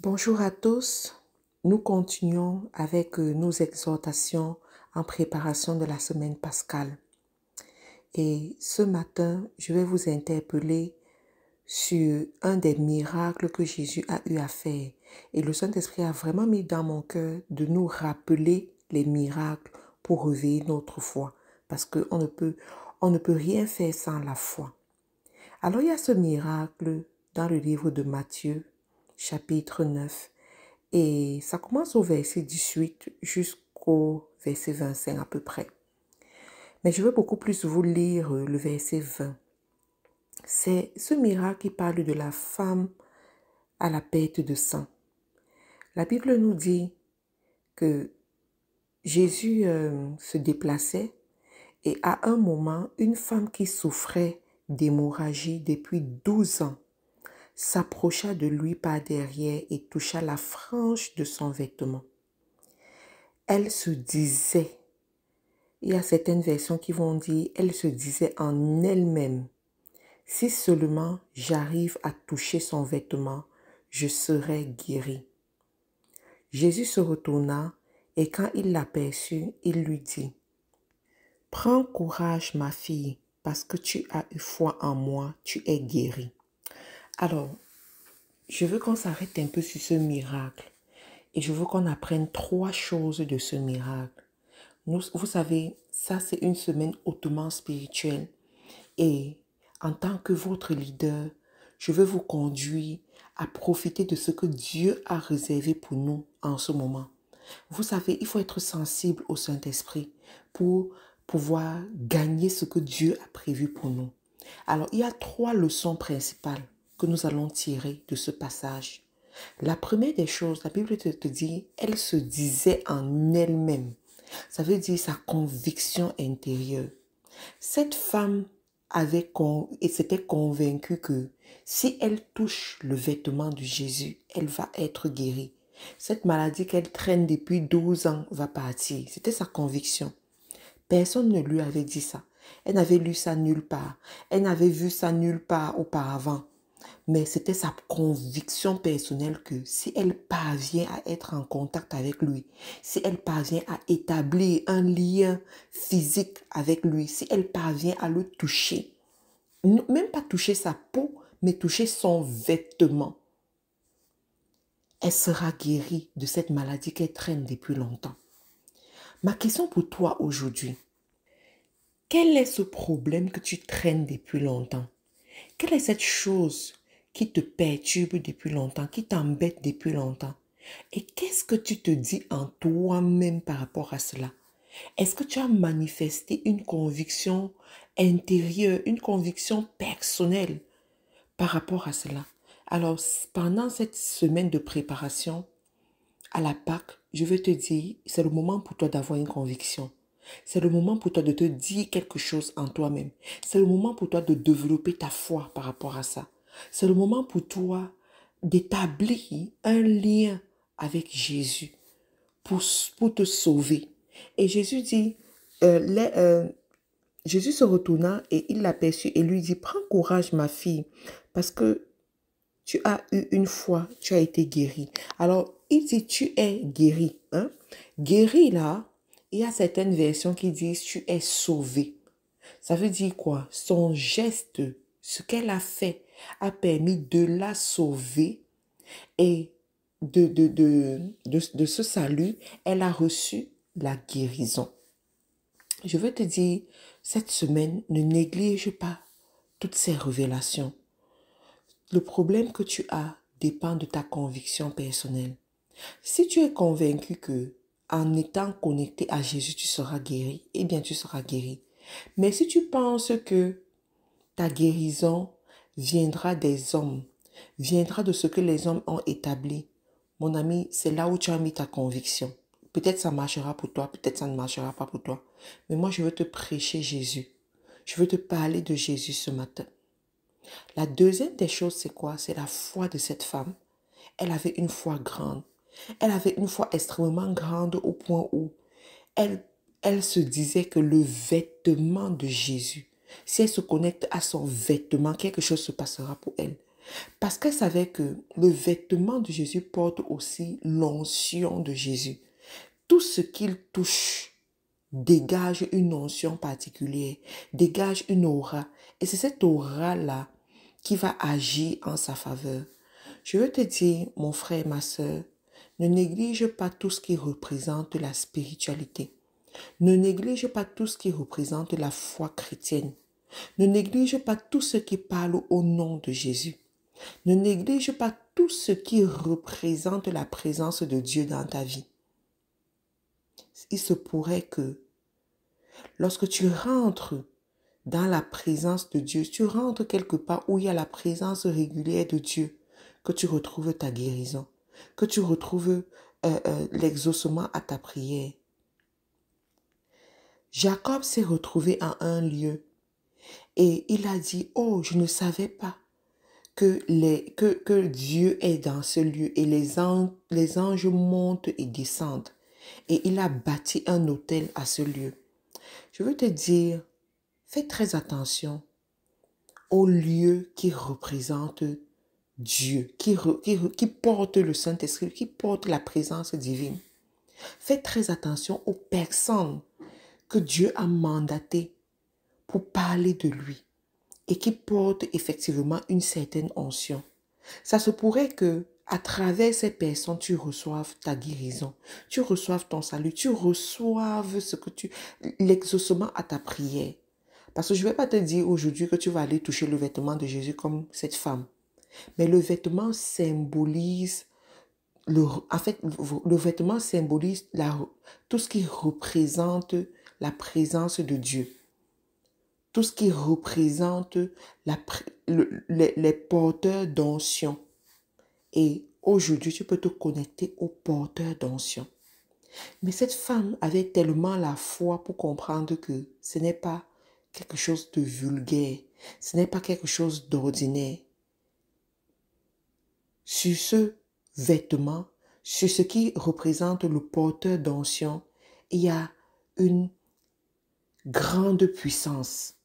Bonjour à tous. Nous continuons avec nos exhortations en préparation de la semaine pascale. Et ce matin, je vais vous interpeller sur un des miracles que Jésus a eu à faire. Et le Saint-Esprit a vraiment mis dans mon cœur de nous rappeler les miracles pour réveiller notre foi. Parce qu'on ne peut rien faire sans la foi. Alors il y a ce miracle dans le livre de Matthieu, chapitre 9. Et ça commence au verset 18 jusqu'au verset 25 à peu près. Mais je veux beaucoup plus vous lire le verset 20. C'est ce miracle qui parle de la femme à la perte de sang. La Bible nous dit que Jésus se déplaçait et à un moment, une femme qui souffrait d'hémorragie depuis 12 ans s'approcha de lui par derrière et toucha la frange de son vêtement. Elle se disait, il y a certaines versions qui vont dire, elle se disait en elle-même, si seulement j'arrive à toucher son vêtement, je serai guérie. Jésus se retourna et quand il l'aperçut, il lui dit, prends courage ma fille, parce que tu as eu foi en moi, tu es guérie. Alors, je veux qu'on s'arrête un peu sur ce miracle et je veux qu'on apprenne 3 choses de ce miracle. Vous savez, ça c'est une semaine hautement spirituelle et en tant que votre leader, je veux vous conduire à profiter de ce que Dieu a réservé pour nous en ce moment. Vous savez, il faut être sensible au Saint-Esprit pour pouvoir gagner ce que Dieu a prévu pour nous. Alors, il y a 3 leçons principales que nous allons tirer de ce passage. La première des choses, la Bible te dit, elle se disait en elle-même. Ça veut dire sa conviction intérieure. Cette femme s'était convaincue que si elle touche le vêtement de Jésus, elle va être guérie. Cette maladie qu'elle traîne depuis 12 ans va partir. C'était sa conviction. Personne ne lui avait dit ça. Elle n'avait lu ça nulle part. Elle n'avait vu ça nulle part auparavant. Mais c'était sa conviction personnelle que si elle parvient à être en contact avec lui, si elle parvient à établir un lien physique avec lui, si elle parvient à le toucher, même pas toucher sa peau, mais toucher son vêtement, elle sera guérie de cette maladie qu'elle traîne depuis longtemps. Ma question pour toi aujourd'hui, quel est ce problème que tu traînes depuis longtemps? Quelle est cette chose qui te perturbe depuis longtemps, qui t'embête depuis longtemps? Et qu'est-ce que tu te dis en toi-même par rapport à cela? Est-ce que tu as manifesté une conviction intérieure, une conviction personnelle par rapport à cela? Alors, pendant cette semaine de préparation à la Pâque, je veux te dire, c'est le moment pour toi d'avoir une conviction. C'est le moment pour toi de te dire quelque chose en toi-même. C'est le moment pour toi de développer ta foi par rapport à ça. C'est le moment pour toi d'établir un lien avec Jésus pour te sauver. Et Jésus dit, Jésus se retourna et il l'aperçut et lui dit, prends courage ma fille, parce que tu as eu une foi, tu as été guéri. Alors, il dit, tu es guéri. Hein? Guéri, là, il y a certaines versions qui disent, tu es sauvé. Ça veut dire quoi? Son geste, ce qu'elle a fait, a permis de la sauver et de ce salut, elle a reçu la guérison. Je veux te dire, cette semaine, ne néglige pas toutes ces révélations. Le problème que tu as dépend de ta conviction personnelle. Si tu es convaincu que en étant connecté à Jésus, tu seras guéri, eh bien tu seras guéri. Mais si tu penses que ta guérison viendra des hommes, viendra de ce que les hommes ont établi, mon ami, c'est là où tu as mis ta conviction. Peut-être ça marchera pour toi, peut-être ça ne marchera pas pour toi. Mais moi, je veux te prêcher Jésus. Je veux te parler de Jésus ce matin. La deuxième des choses, c'est quoi? C'est la foi de cette femme. Elle avait une foi grande. Elle avait une foi extrêmement grande au point où elle se disait que le vêtement de Jésus, si elle se connecte à son vêtement, quelque chose se passera pour elle. Parce qu'elle savait que le vêtement de Jésus porte aussi l'onction de Jésus. Tout ce qu'il touche dégage une onction particulière, dégage une aura. Et c'est cette aura-là qui va agir en sa faveur. Je veux te dire, mon frère et ma sœur, ne néglige pas tout ce qui représente la spiritualité. Ne néglige pas tout ce qui représente la foi chrétienne. Ne néglige pas tout ce qui parle au nom de Jésus. Ne néglige pas tout ce qui représente la présence de Dieu dans ta vie. Il se pourrait que lorsque tu rentres dans la présence de Dieu, tu rentres quelque part où il y a la présence régulière de Dieu, que tu retrouves ta guérison, que tu retrouves l'exaucement à ta prière. Jacob s'est retrouvé à un lieu et il a dit, oh, je ne savais pas que Dieu est dans ce lieu et les anges montent et descendent. Et il a bâti un autel à ce lieu. Je veux te dire, fais très attention aux lieux qui représentent Dieu, qui portent le Saint-Esprit, qui portent la présence divine. Fais très attention aux personnes que Dieu a mandatées pour parler de lui et qui portent effectivement une certaine onction. Ça se pourrait que à travers ces personnes, tu reçoives ta guérison, tu reçoives ton salut, tu reçoives l'exaucement à ta prière. Parce que je ne vais pas te dire aujourd'hui que tu vas aller toucher le vêtement de Jésus comme cette femme. Mais le vêtement symbolise, le vêtement symbolise tout ce qui représente la présence de Dieu. Tout ce qui représente les porteurs d'onction. Et aujourd'hui, tu peux te connecter aux porteurs d'onction. Mais cette femme avait tellement la foi pour comprendre que ce n'est pas quelque chose de vulgaire, ce n'est pas quelque chose d'ordinaire. Sur ce vêtement, sur ce qui représente le porteur d'onction, il y a une grande puissance.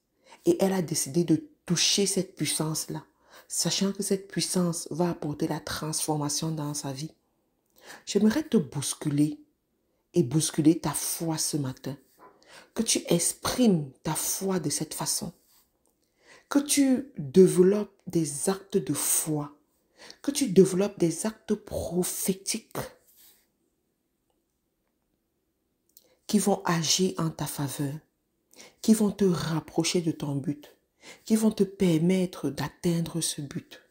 Et elle a décidé de toucher cette puissance-là, sachant que cette puissance va apporter la transformation dans sa vie. J'aimerais te bousculer et bousculer ta foi ce matin. Que tu exprimes ta foi de cette façon. Que tu développes des actes de foi. Que tu développes des actes prophétiques qui vont agir en ta faveur, qui vont te rapprocher de ton but, qui vont te permettre d'atteindre ce but.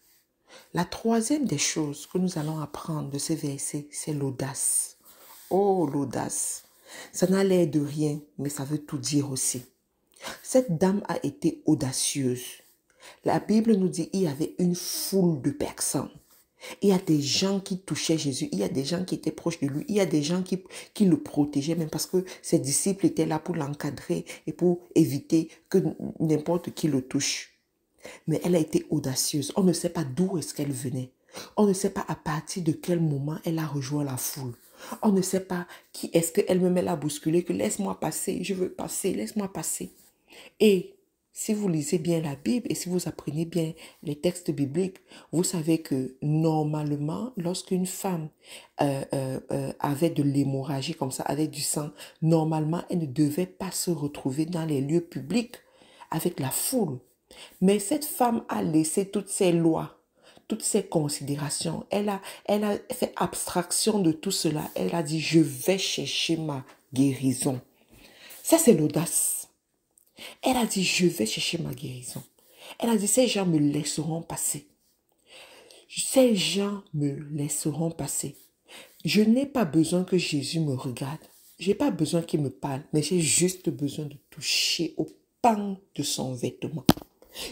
La troisième des choses que nous allons apprendre de ces versets, c'est l'audace. Oh, l'audace. Ça n'a l'air de rien, mais ça veut tout dire aussi. Cette dame a été audacieuse. La Bible nous dit qu'il y avait une foule de personnes. Il y a des gens qui touchaient Jésus, il y a des gens qui étaient proches de lui, il y a des gens qui le protégeaient, même parce que ses disciples étaient là pour l'encadrer et pour éviter que n'importe qui le touche. Mais elle a été audacieuse. On ne sait pas d'où est-ce qu'elle venait. On ne sait pas à partir de quel moment elle a rejoint la foule. On ne sait pas qui est-ce qu'elle-même elle a bousculé, que laisse-moi passer, je veux passer, laisse-moi passer. Et si vous lisez bien la Bible et si vous apprenez bien les textes bibliques, vous savez que normalement, lorsqu'une femme avait de l'hémorragie comme ça, avec du sang, normalement, elle ne devait pas se retrouver dans les lieux publics avec la foule. Mais cette femme a laissé toutes ces lois, toutes ces considérations. Elle a fait abstraction de tout cela. Elle a dit, je vais chercher ma guérison. Ça, c'est l'audace. Elle a dit, je vais chercher ma guérison. Elle a dit, ces gens me laisseront passer. Ces gens me laisseront passer. Je n'ai pas besoin que Jésus me regarde. Je n'ai pas besoin qu'il me parle, mais j'ai juste besoin de toucher au pan de son vêtement.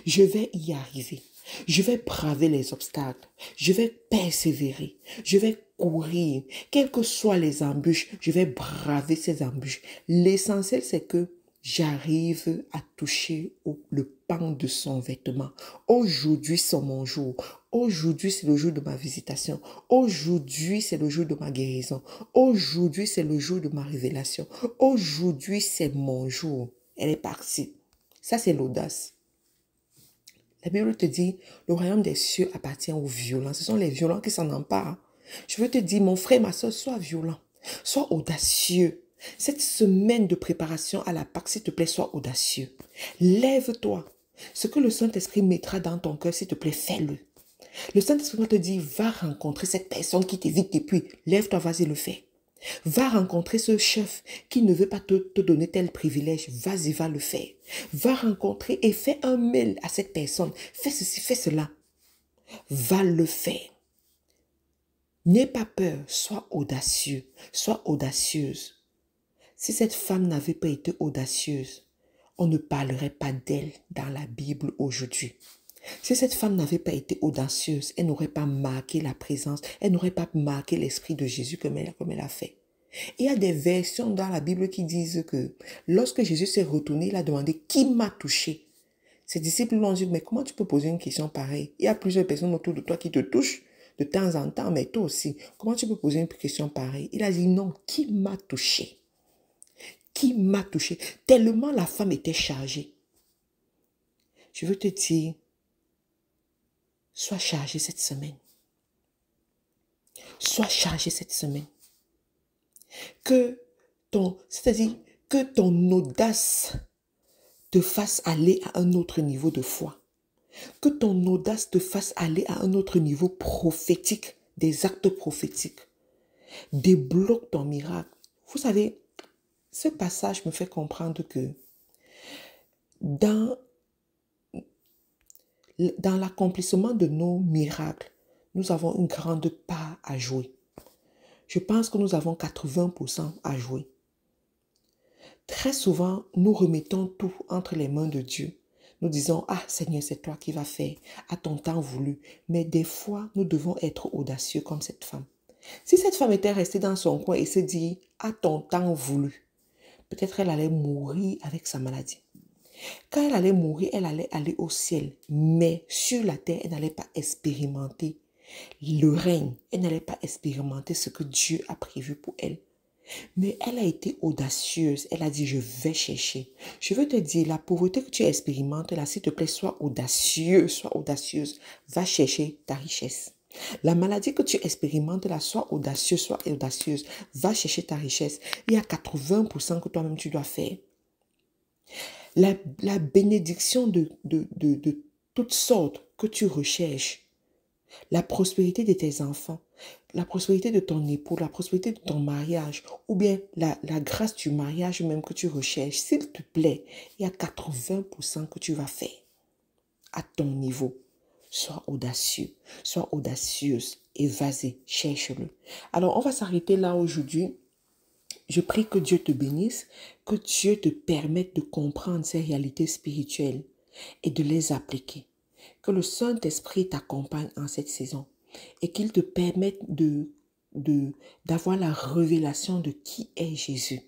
Je vais y arriver. Je vais braver les obstacles. Je vais persévérer. Je vais courir. Quelles que soient les embûches, je vais braver ces embûches. L'essentiel, c'est que j'arrive à toucher le pan de son vêtement. Aujourd'hui, c'est mon jour. Aujourd'hui, c'est le jour de ma visitation. Aujourd'hui, c'est le jour de ma guérison. Aujourd'hui, c'est le jour de ma révélation. Aujourd'hui, c'est mon jour. Elle est partie. Ça, c'est l'audace. La Bible te dit, le royaume des cieux appartient aux violents. Ce sont les violents qui s'en emparent. Je veux te dire, mon frère, ma soeur, sois violent, sois audacieux. Cette semaine de préparation à la Pâque, s'il te plaît, sois audacieux. Lève-toi. Ce que le Saint-Esprit mettra dans ton cœur, s'il te plaît, fais-le. Le Saint-Esprit va te dire, va rencontrer cette personne qui t'évite depuis. Lève-toi, vas-y, le fais. Va rencontrer ce chef qui ne veut pas te donner tel privilège. Vas-y, va le faire. Va rencontrer et fais un mail à cette personne. Fais ceci, fais cela. Va le faire. N'aie pas peur, sois audacieux, sois audacieuse. Si cette femme n'avait pas été audacieuse, on ne parlerait pas d'elle dans la Bible aujourd'hui. Si cette femme n'avait pas été audacieuse, elle n'aurait pas marqué la présence, elle n'aurait pas marqué l'esprit de Jésus comme elle a fait. Il y a des versions dans la Bible qui disent que lorsque Jésus s'est retourné, il a demandé qui m'a touché. Ses disciples l'ont dit, mais comment tu peux poser une question pareille? Il y a plusieurs personnes autour de toi qui te touchent de temps en temps, mais toi aussi. Comment tu peux poser une question pareille? Il a dit non, qui m'a touché? Qui m'a touché? Tellement la femme était chargée. Je veux te dire, sois chargé cette semaine. Sois chargé cette semaine. C'est-à-dire que ton audace te fasse aller à un autre niveau de foi. Que ton audace te fasse aller à un autre niveau prophétique, des actes prophétiques. Débloque ton miracle. Vous savez, ce passage me fait comprendre que dans l'accomplissement de nos miracles, nous avons une grande part à jouer. Je pense que nous avons 80% à jouer. Très souvent, nous remettons tout entre les mains de Dieu. Nous disons, ah Seigneur, c'est toi qui vas faire, à ton temps voulu. Mais des fois, nous devons être audacieux comme cette femme. Si cette femme était restée dans son coin et se dit, à ton temps voulu, peut-être elle allait mourir avec sa maladie. Quand elle allait mourir, elle allait aller au ciel. Mais sur la terre, elle n'allait pas expérimenter le règne. Elle n'allait pas expérimenter ce que Dieu a prévu pour elle. Mais elle a été audacieuse. Elle a dit, je vais chercher. Je veux te dire, la pauvreté que tu expérimentes là, s'il te plaît, sois audacieux, sois audacieuse. Va chercher ta richesse. La maladie que tu expérimentes là, sois audacieux, sois audacieuse. Va chercher ta richesse. Il y a 80% que toi-même tu dois faire. La bénédiction de toutes sortes que tu recherches, la prospérité de tes enfants, la prospérité de ton époux, la prospérité de ton mariage, ou bien la grâce du mariage même que tu recherches, s'il te plaît, il y a 80% que tu vas faire à ton niveau. Sois audacieux, sois audacieuse et vas-y, cherche-le. Alors, on va s'arrêter là aujourd'hui. Je prie que Dieu te bénisse, que Dieu te permette de comprendre ces réalités spirituelles et de les appliquer. Que le Saint-Esprit t'accompagne en cette saison et qu'il te permette d'avoir la révélation de qui est Jésus,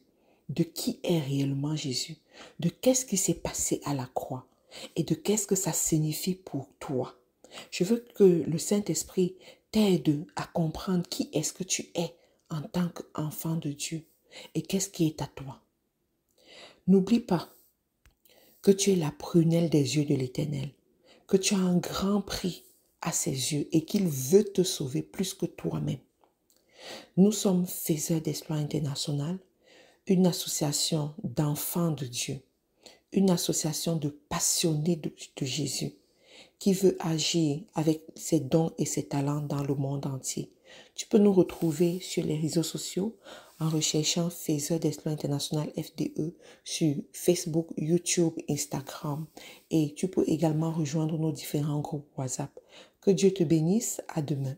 de qui est réellement Jésus, de qu'est-ce qui s'est passé à la croix et de qu'est-ce que ça signifie pour toi. Je veux que le Saint-Esprit t'aide à comprendre qui est-ce que tu es en tant qu'enfant de Dieu et qu'est-ce qui est à toi. N'oublie pas que tu es la prunelle des yeux de l'Éternel, que tu as un grand prix à ses yeux et qu'il veut te sauver plus que toi-même. Nous sommes Faiseurs d'Exploits International, une association d'enfants de Dieu, une association de passionnés de Jésus qui veut agir avec ses dons et ses talents dans le monde entier. Tu peux nous retrouver sur les réseaux sociaux en recherchant Faiseurs d'Exploits International FDE sur Facebook, YouTube, Instagram. Et tu peux également rejoindre nos différents groupes WhatsApp. Que Dieu te bénisse. À demain.